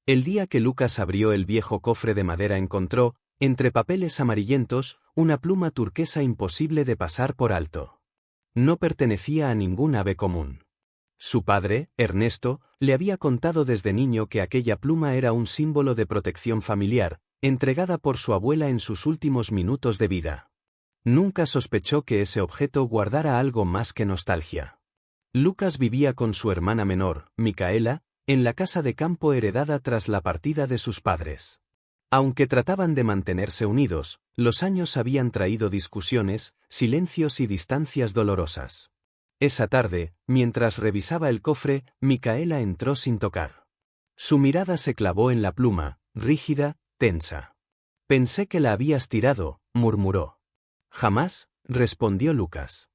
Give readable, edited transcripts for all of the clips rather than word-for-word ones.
El día que Lucas abrió el viejo cofre de madera encontró, entre papeles amarillentos, una pluma turquesa imposible de pasar por alto. No pertenecía a ningún ave común. Su padre, Ernesto, le había contado desde niño que aquella pluma era un símbolo de protección familiar, entregada por su abuela en sus últimos minutos de vida. Nunca sospechó que ese objeto guardara algo más que nostalgia. Lucas vivía con su hermana menor, Micaela, en la casa de campo heredada tras la partida de sus padres. Aunque trataban de mantenerse unidos, los años habían traído discusiones, silencios y distancias dolorosas. Esa tarde, mientras revisaba el cofre, Micaela entró sin tocar. Su mirada se clavó en la pluma, rígida, tensa. «Pensé que la habías tirado», murmuró. «Jamás», respondió Lucas.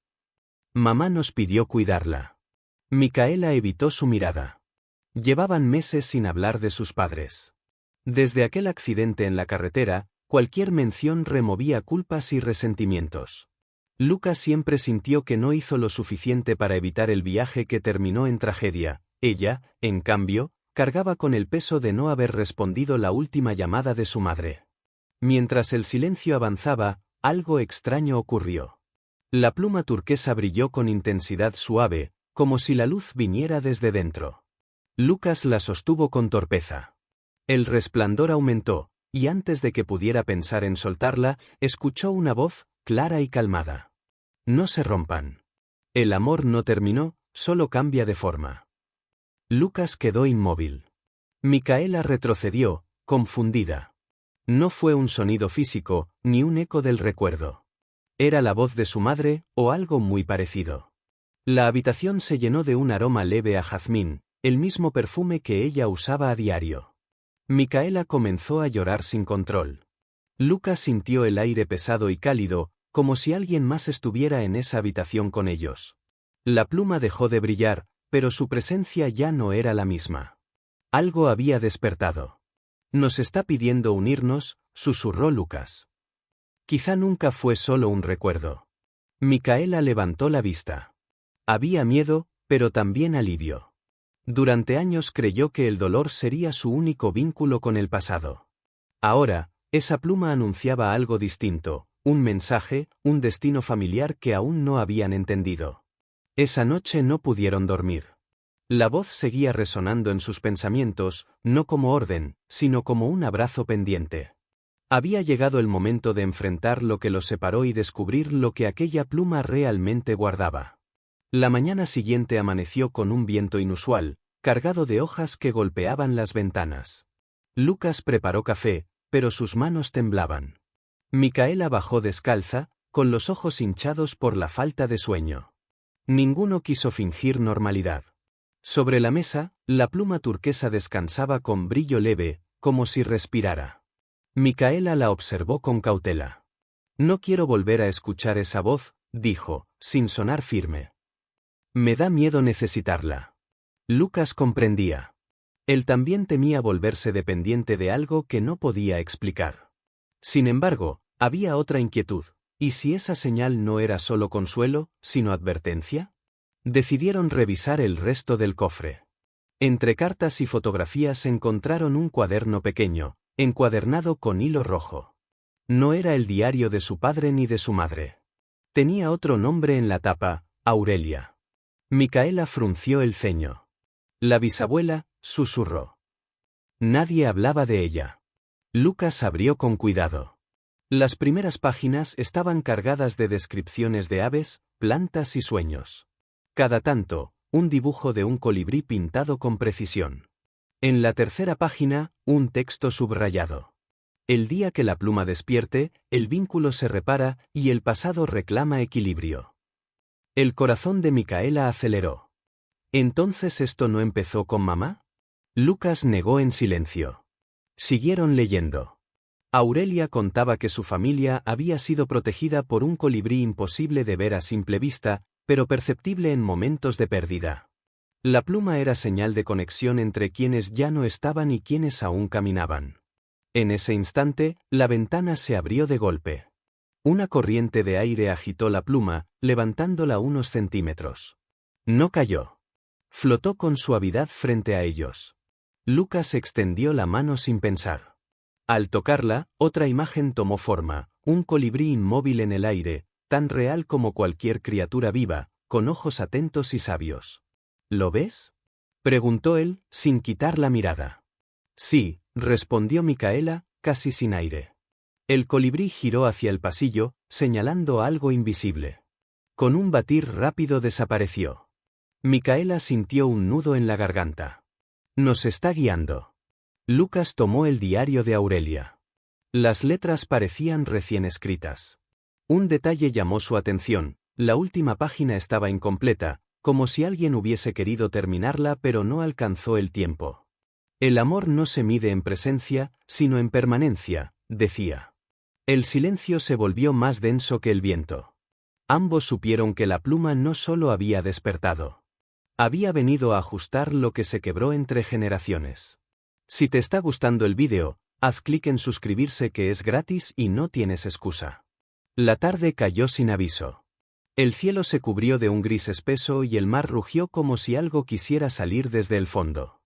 «Mamá nos pidió cuidarla». Micaela evitó su mirada. Llevaban meses sin hablar de sus padres. Desde aquel accidente en la carretera, cualquier mención removía culpas y resentimientos. Lucas siempre sintió que no hizo lo suficiente para evitar el viaje que terminó en tragedia. Ella, en cambio, cargaba con el peso de no haber respondido la última llamada de su madre. Mientras el silencio avanzaba, algo extraño ocurrió. La pluma turquesa brilló con intensidad suave, como si la luz viniera desde dentro. Lucas la sostuvo con torpeza. El resplandor aumentó, y antes de que pudiera pensar en soltarla, escuchó una voz, clara y calmada. «No se rompan. El amor no terminó, solo cambia de forma». Lucas quedó inmóvil. Micaela retrocedió, confundida. No fue un sonido físico, ni un eco del recuerdo. Era la voz de su madre, o algo muy parecido. La habitación se llenó de un aroma leve a jazmín, el mismo perfume que ella usaba a diario. Micaela comenzó a llorar sin control. Lucas sintió el aire pesado y cálido, como si alguien más estuviera en esa habitación con ellos. La pluma dejó de brillar, pero su presencia ya no era la misma. Algo había despertado. «Nos está pidiendo unirnos», susurró Lucas. Quizá nunca fue solo un recuerdo. Micaela levantó la vista. Había miedo, pero también alivio. Durante años creyó que el dolor sería su único vínculo con el pasado. Ahora, esa pluma anunciaba algo distinto, un mensaje, un destino familiar que aún no habían entendido. Esa noche no pudieron dormir. La voz seguía resonando en sus pensamientos, no como orden, sino como un abrazo pendiente. Había llegado el momento de enfrentar lo que los separó y descubrir lo que aquella pluma realmente guardaba. La mañana siguiente amaneció con un viento inusual, cargado de hojas que golpeaban las ventanas. Lucas preparó café, pero sus manos temblaban. Micaela bajó descalza, con los ojos hinchados por la falta de sueño. Ninguno quiso fingir normalidad. Sobre la mesa, la pluma turquesa descansaba con brillo leve, como si respirara. Micaela la observó con cautela. «No quiero volver a escuchar esa voz», dijo, sin sonar firme. «Me da miedo necesitarla». Lucas comprendía. Él también temía volverse dependiente de algo que no podía explicar. Sin embargo, había otra inquietud. ¿Y si esa señal no era solo consuelo, sino advertencia? Decidieron revisar el resto del cofre. Entre cartas y fotografías encontraron un cuaderno pequeño, encuadernado con hilo rojo. No era el diario de su padre ni de su madre. Tenía otro nombre en la tapa, Aurelia. Micaela frunció el ceño. «La bisabuela», susurró. Nadie hablaba de ella. Lucas abrió con cuidado. Las primeras páginas estaban cargadas de descripciones de aves, plantas y sueños. Cada tanto, un dibujo de un colibrí pintado con precisión. En la tercera página, un texto subrayado. «El día que la pluma despierte, el vínculo se repara y el pasado reclama equilibrio». El corazón de Micaela aceleró. ¿Entonces esto no empezó con mamá? Lucas negó en silencio. Siguieron leyendo. Aurelia contaba que su familia había sido protegida por un colibrí imposible de ver a simple vista, pero perceptible en momentos de pérdida. La pluma era señal de conexión entre quienes ya no estaban y quienes aún caminaban. En ese instante, la ventana se abrió de golpe. Una corriente de aire agitó la pluma, levantándola unos centímetros. No cayó. Flotó con suavidad frente a ellos. Lucas extendió la mano sin pensar. Al tocarla, otra imagen tomó forma, un colibrí inmóvil en el aire, tan real como cualquier criatura viva, con ojos atentos y sabios. ¿Lo ves?, preguntó él, sin quitar la mirada. Sí, respondió Micaela, casi sin aire. El colibrí giró hacia el pasillo, señalando algo invisible. Con un batir rápido desapareció. Micaela sintió un nudo en la garganta. Nos está guiando. Lucas tomó el diario de Aurelia. Las letras parecían recién escritas. Un detalle llamó su atención: la última página estaba incompleta, como si alguien hubiese querido terminarla pero no alcanzó el tiempo. El amor no se mide en presencia, sino en permanencia, decía. El silencio se volvió más denso que el viento. Ambos supieron que la pluma no solo había despertado. Había venido a ajustar lo que se quebró entre generaciones. Si te está gustando el vídeo, haz clic en suscribirse, que es gratis y no tienes excusa. La tarde cayó sin aviso. El cielo se cubrió de un gris espeso y el mar rugió como si algo quisiera salir desde el fondo.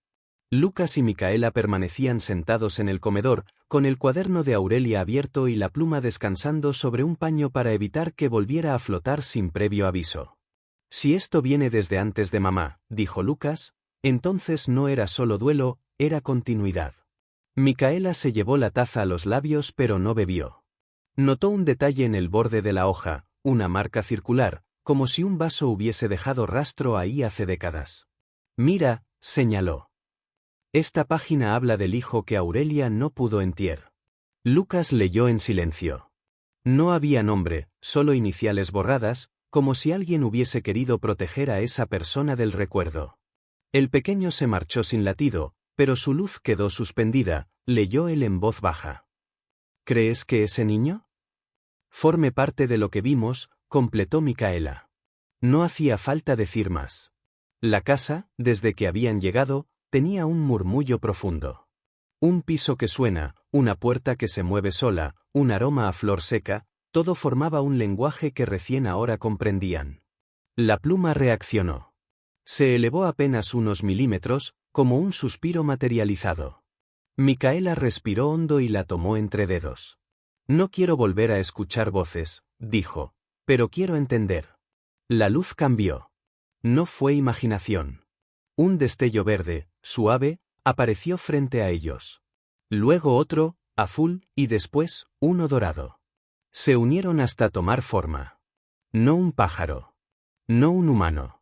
Lucas y Micaela permanecían sentados en el comedor, con el cuaderno de Aurelia abierto y la pluma descansando sobre un paño para evitar que volviera a flotar sin previo aviso. Si esto viene desde antes de mamá, dijo Lucas, entonces no era solo duelo, era continuidad. Micaela se llevó la taza a los labios pero no bebió. Notó un detalle en el borde de la hoja, una marca circular, como si un vaso hubiese dejado rastro ahí hace décadas. Mira, señaló. Esta página habla del hijo que Aurelia no pudo entierrar. Lucas leyó en silencio. No había nombre, solo iniciales borradas, como si alguien hubiese querido proteger a esa persona del recuerdo. El pequeño se marchó sin latido, pero su luz quedó suspendida, leyó él en voz baja. ¿Crees que ese niño forme parte de lo que vimos?, completó Micaela. No hacía falta decir más. La casa, desde que habían llegado, tenía un murmullo profundo. Un piso que suena, una puerta que se mueve sola, un aroma a flor seca, todo formaba un lenguaje que recién ahora comprendían. La pluma reaccionó. Se elevó apenas unos milímetros, como un suspiro materializado. Micaela respiró hondo y la tomó entre dedos. No quiero volver a escuchar voces, dijo, pero quiero entender. La luz cambió. No fue imaginación. Un destello verde, suave, apareció frente a ellos. Luego otro, azul, y después, uno dorado. Se unieron hasta tomar forma. No un pájaro. No un humano.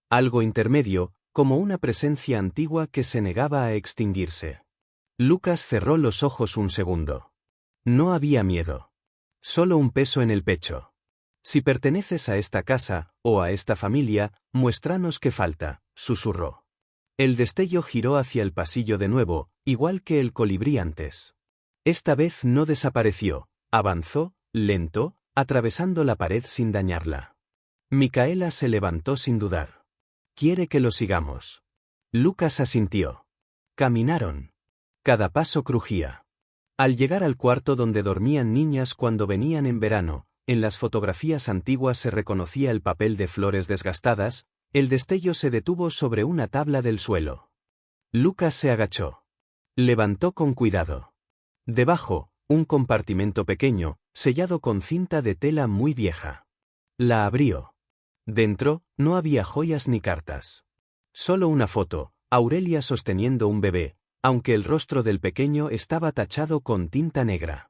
Algo intermedio, como una presencia antigua que se negaba a extinguirse. Lucas cerró los ojos un segundo. No había miedo. Solo un peso en el pecho. Si perteneces a esta casa, o a esta familia, muéstranos qué falta, susurró. El destello giró hacia el pasillo de nuevo, igual que el colibrí antes. Esta vez no desapareció, avanzó, lento, atravesando la pared sin dañarla. Micaela se levantó sin dudar. ¿Quiere que lo sigamos? Lucas asintió. Caminaron. Cada paso crujía. Al llegar al cuarto donde dormían niñas cuando venían en verano, en las fotografías antiguas se reconocía el papel de flores desgastadas, el destello se detuvo sobre una tabla del suelo. Lucas se agachó. Levantó con cuidado. Debajo, un compartimento pequeño, sellado con cinta de tela muy vieja. La abrió. Dentro, no había joyas ni cartas. Solo una foto, Aurelia sosteniendo un bebé, aunque el rostro del pequeño estaba tachado con tinta negra.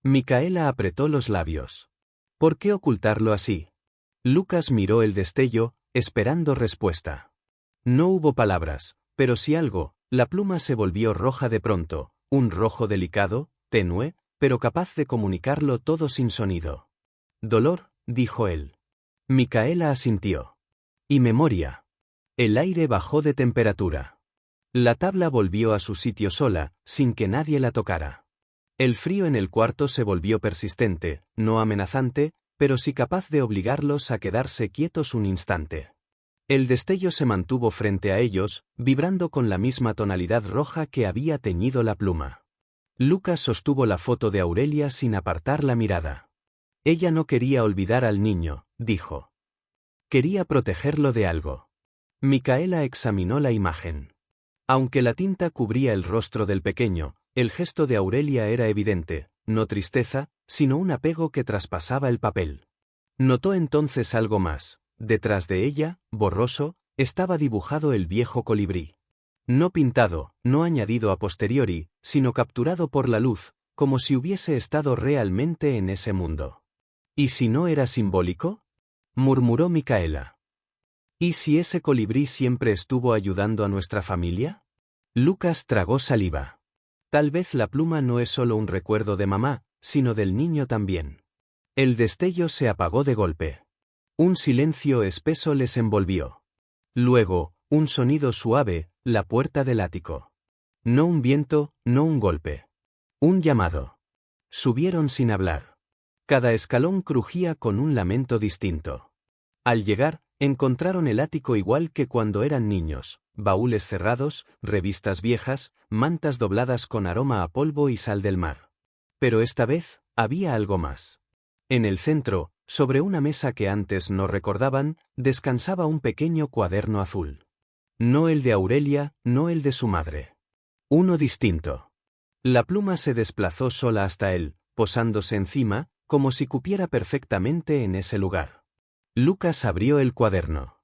Micaela apretó los labios. ¿Por qué ocultarlo así? Lucas miró el destello, esperando respuesta. No hubo palabras, pero sí algo. La pluma se volvió roja de pronto, un rojo delicado, tenue, pero capaz de comunicarlo todo sin sonido. Dolor, dijo él. Micaela asintió. Y memoria. El aire bajó de temperatura. La tabla volvió a su sitio sola, sin que nadie la tocara. El frío en el cuarto se volvió persistente, no amenazante, pero sí capaz de obligarlos a quedarse quietos un instante. El destello se mantuvo frente a ellos, vibrando con la misma tonalidad roja que había teñido la pluma. Lucas sostuvo la foto de Aurelia sin apartar la mirada. Ella no quería olvidar al niño, dijo. Quería protegerlo de algo. Micaela examinó la imagen. Aunque la tinta cubría el rostro del pequeño, el gesto de Aurelia era evidente, no tristeza, sino un apego que traspasaba el papel. Notó entonces algo más. Detrás de ella, borroso, estaba dibujado el viejo colibrí. No pintado, no añadido a posteriori, sino capturado por la luz, como si hubiese estado realmente en ese mundo. ¿Y si no era simbólico?, murmuró Micaela. ¿Y si ese colibrí siempre estuvo ayudando a nuestra familia? Lucas tragó saliva. Tal vez la pluma no es solo un recuerdo de mamá, sino del niño también. El destello se apagó de golpe. Un silencio espeso les envolvió. Luego, un sonido suave, la puerta del ático. No un viento, no un golpe. Un llamado. Subieron sin hablar. Cada escalón crujía con un lamento distinto. Al llegar, encontraron el ático igual que cuando eran niños, baúles cerrados, revistas viejas, mantas dobladas con aroma a polvo y sal del mar. Pero esta vez, había algo más. En el centro, sobre una mesa que antes no recordaban, descansaba un pequeño cuaderno azul. No el de Aurelia, no el de su madre. Uno distinto. La pluma se desplazó sola hasta él, posándose encima, como si cupiera perfectamente en ese lugar. Lucas abrió el cuaderno.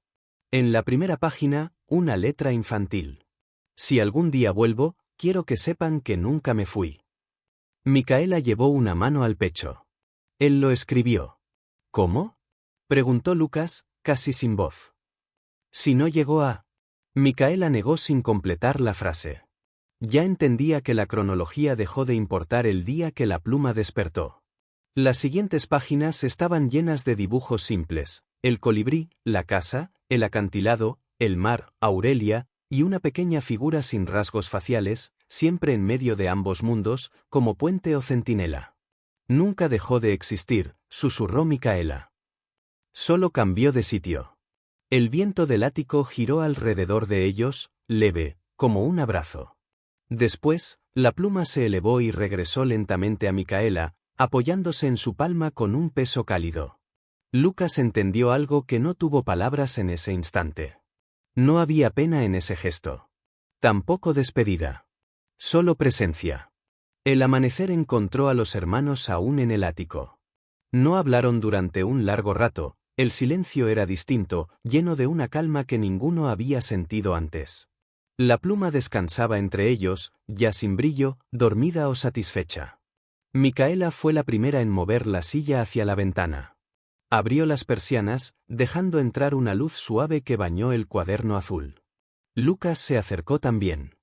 En la primera página, una letra infantil. Si algún día vuelvo, quiero que sepan que nunca me fui. Micaela llevó una mano al pecho. Él lo escribió. ¿Cómo?, preguntó Lucas, casi sin voz. Si no llegó a... Micaela negó sin completar la frase. Ya entendía que la cronología dejó de importar el día que la pluma despertó. Las siguientes páginas estaban llenas de dibujos simples: el colibrí, la casa, el acantilado, el mar, Aurelia, y una pequeña figura sin rasgos faciales, siempre en medio de ambos mundos, como puente o centinela. Nunca dejó de existir, susurró Micaela. Solo cambió de sitio. El viento del ático giró alrededor de ellos, leve, como un abrazo. Después, la pluma se elevó y regresó lentamente a Micaela, apoyándose en su palma con un peso cálido. Lucas entendió algo que no tuvo palabras en ese instante. No había pena en ese gesto. Tampoco despedida. Solo presencia. El amanecer encontró a los hermanos aún en el ático. No hablaron durante un largo rato, el silencio era distinto, lleno de una calma que ninguno había sentido antes. La pluma descansaba entre ellos, ya sin brillo, dormida o satisfecha. Micaela fue la primera en mover la silla hacia la ventana. Abrió las persianas, dejando entrar una luz suave que bañó el cuaderno azul. Lucas se acercó también.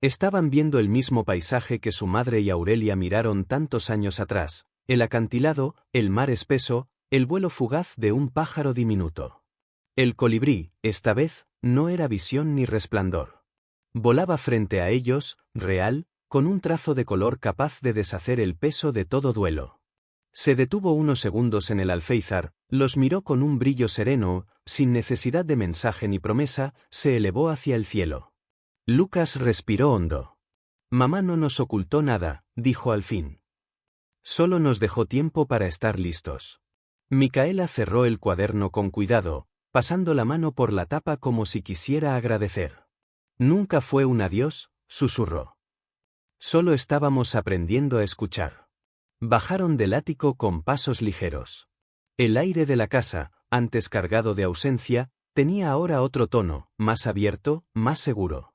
Estaban viendo el mismo paisaje que su madre y Aurelia miraron tantos años atrás: el acantilado, el mar espeso, el vuelo fugaz de un pájaro diminuto. El colibrí, esta vez, no era visión ni resplandor. Volaba frente a ellos, real, con un trazo de color capaz de deshacer el peso de todo duelo. Se detuvo unos segundos en el alféizar, los miró con un brillo sereno, sin necesidad de mensaje ni promesa, se elevó hacia el cielo. Lucas respiró hondo. Mamá no nos ocultó nada, dijo al fin. Solo nos dejó tiempo para estar listos. Micaela cerró el cuaderno con cuidado, pasando la mano por la tapa como si quisiera agradecer. Nunca fue un adiós, susurró. Solo estábamos aprendiendo a escuchar. Bajaron del ático con pasos ligeros. El aire de la casa, antes cargado de ausencia, tenía ahora otro tono, más abierto, más seguro.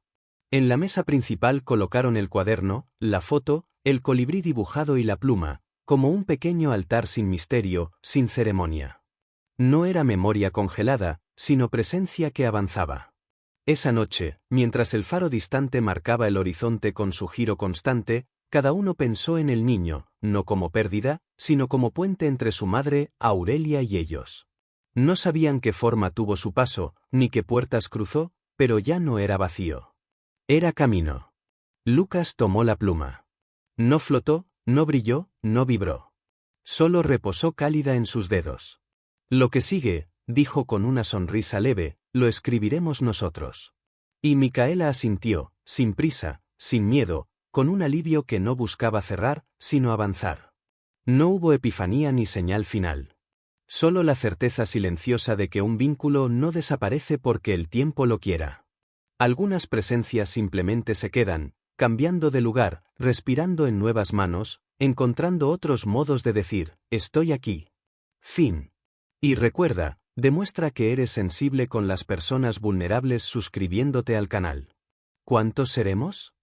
En la mesa principal colocaron el cuaderno, la foto, el colibrí dibujado y la pluma, como un pequeño altar sin misterio, sin ceremonia. No era memoria congelada, sino presencia que avanzaba. Esa noche, mientras el faro distante marcaba el horizonte con su giro constante, cada uno pensó en el niño, no como pérdida, sino como puente entre su madre, Aurelia y ellos. No sabían qué forma tuvo su paso, ni qué puertas cruzó, pero ya no era vacío. Era camino. Lucas tomó la pluma. No flotó, no brilló, no vibró. Solo reposó cálida en sus dedos. Lo que sigue, dijo con una sonrisa leve, lo escribiremos nosotros. Y Micaela asintió, sin prisa, sin miedo, con un alivio que no buscaba cerrar, sino avanzar. No hubo epifanía ni señal final. Solo la certeza silenciosa de que un vínculo no desaparece porque el tiempo lo quiera. Algunas presencias simplemente se quedan, cambiando de lugar, respirando en nuevas manos, encontrando otros modos de decir, estoy aquí. Fin. Y recuerda, demuestra que eres sensible con las personas vulnerables suscribiéndote al canal. ¿Cuántos seremos?